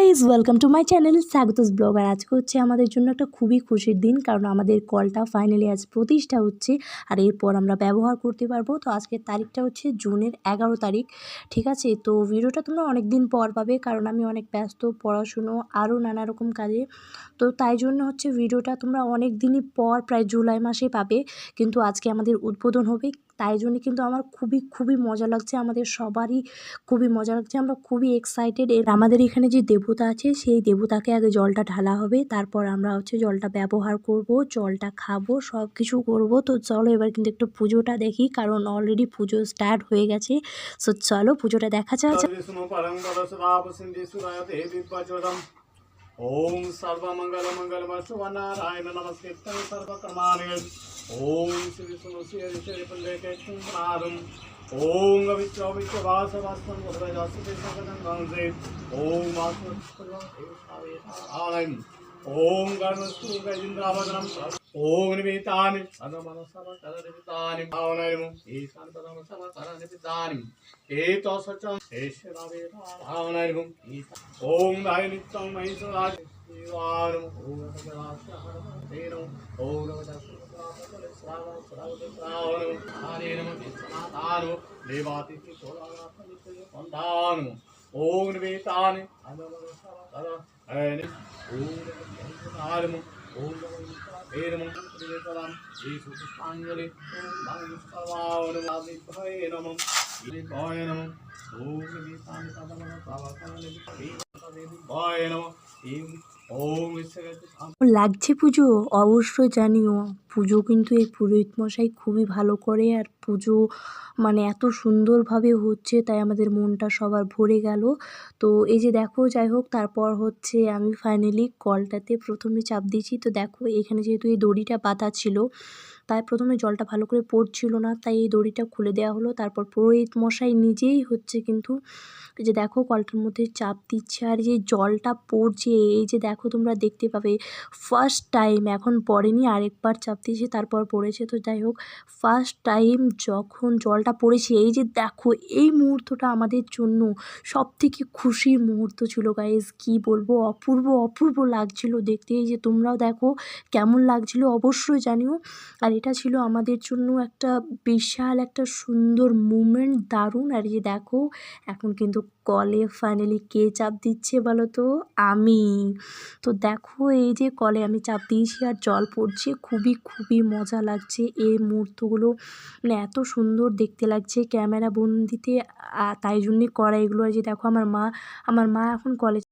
Guys welcome to my channel স্বাগতস blog. আর আজকে হচ্ছে আমাদের জন্য একটা খুবই খুশির দিন, কারণ আমাদের কলটা ফাইনালি আজ প্রতিষ্ঠা হচ্ছে আর এরপর আমরা ব্যবহার করতে পারবো। তো আজকের তারিখটা হচ্ছে জুনের 11 তারিখ, ঠিক আছে। তো ভিডিওটা তোমরা অনেক দিন পর পাবে, কারণ আমি অনেক ব্যস্ত পড়াশুনো আরও নানা রকম কাজে। তো তাই জন্য হচ্ছে ভিডিওটা তোমরা অনেক দিনই পর প্রায় জুলাই মাসে পাবে, কিন্তু আজকে আমাদের উদ্বোধন হবে। তাই জন্য কিন্তু আমার খুবই মজা লাগছে, আমাদের সবারই খুবই মজা লাগছে, আমরা খুবই এক্সাইটেড। আমাদের এখানে যে দেবতা আছে সেই দেবতাকে আগে জলটা ঢালা হবে, তারপর আমরা হচ্ছে জলটা ব্যবহার করব, জলটা খাবো, সব কিছু করবো। তো চলো এবার কিন্তু একটু পুজোটা দেখি, কারণ অলরেডি পুজো স্টার্ট হয়ে গেছে। সো চলো পুজোটা দেখা যাক। ओम सर्वमंगल मंगल शुभ नारायण नमस्कृतं सर्वकर्माणि ओम श्री विष्णु श्री श्री पुंडरीके कुंभनादं ओम विष्णु विष्णु वास वास्तव वरदासुते सकलं गंजे ओम आलयम ओम गणस्तु गजिन्द्रावदनं ओम निवेतानि अनमनसव करनितानि भावनयम ईशान पदम सव करनितानि एतो सचम शेषरावेता भावनयम ओम दाय नित्यं महेश्वराय शिवाय ओम नमः ओम ओम निवेतानि লাগছে পুজো অবশ্যই জানিও। পুজো কিন্তু এই পুরোহিত মশাই খুবই ভালো করে, আর পুজো মানে এত সুন্দরভাবে হচ্ছে, তাই আমাদের মনটা সবার ভরে গেল। তো এই যে দেখো, যাই হোক, তারপর হচ্ছে আমি ফাইনালি কলটাতে প্রথমে চাপ দিয়েছি। তো দেখো এখানে যেহেতু এই দড়িটা বাঁধা ছিল, তাই প্রথমে জলটা ভালো করে পড়ছিল না, তাই এই দড়িটা খুলে দেওয়া হলো। তারপর পুরোহিত মশাই নিজেই হচ্ছে কিন্তু এই যে দেখো কলটার মধ্যে চাপ দিচ্ছে, আর যে জলটা পড়ছে এই যে দেখো তোমরা দেখতে পাবে। ফার্স্ট টাইম, এখন পড়েনি, আরেকবার চাপ দিয়েছে তারপর পড়েছে। তো যাই হোক, ফার্স্ট টাইম যখন জলটা পড়েছে, এই যে দেখো এই মুহূর্তটা আমাদের জন্য সবথেকে খুশির মুহূর্ত ছিল গাইজ। কি বলবো, অপূর্ব লাগছিল দেখতে। এই যে তোমরাও দেখো কেমন লাগছিল অবশ্যই জানিও। আর এটা ছিল আমাদের জন্য একটা বিশাল একটা সুন্দর মুমেন্ট, দারুণ। আর এই যে দেখো এখন কিন্তু কলে ফাইনালি কে চাপ দিচ্ছে বলো তো? আমি। তো দেখো এই যে কলে আমি চাপ দিয়েছি আর জল পড়ছে, খুবই মজা লাগছে এই মুহূর্তগুলো, মানে এত সুন্দর দেখতে লাগছে ক্যামেরা বন্দিতে। তাই জন্যই করা এগুলো। আর যে দেখো আমার মা এখন কলে